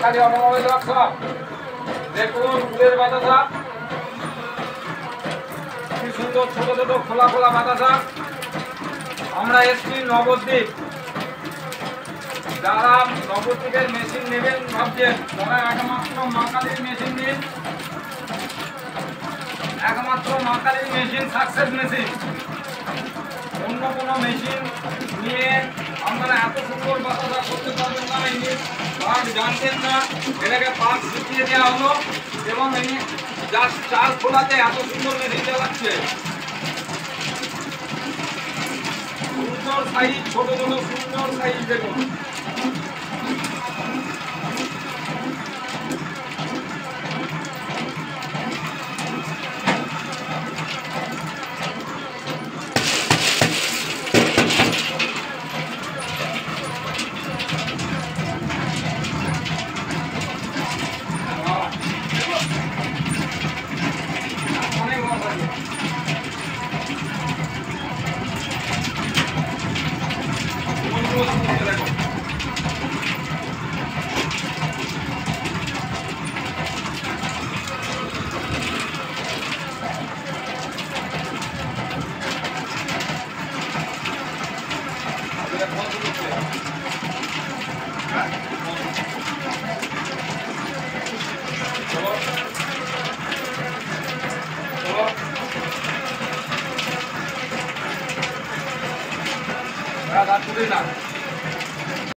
Kali automobile workshop. দেখুন ফুলের বাতাসা, কি সুন্দর ছোট ছোট খোলা খোলা বাতাসা। আমরা এসছি নবদ্বীপ। যারা নবদ্বীপের মেশিন নেবেন ভাবছেন, তারা একমাত্র মা কালীর মেশিন নিন। একমাত্র মা কালীর মেশিন সাকসেস মেশিন। অন্য কোনো মেশিন নিয়ে আপনারা এত সুন্দর বাতাসা করতে পারবেন না। ইনি পাক জানতেন না, এটাকে পাক শিখিয়ে দেওয়া হলো এবং ইনি জাস্ট চাল খোলাতে এত সুন্দর মেশিন চালাচ্ছে। সুন্দর সাইজ, ছোট ছোট সুন্দর সাইজ দেখুন। Nah,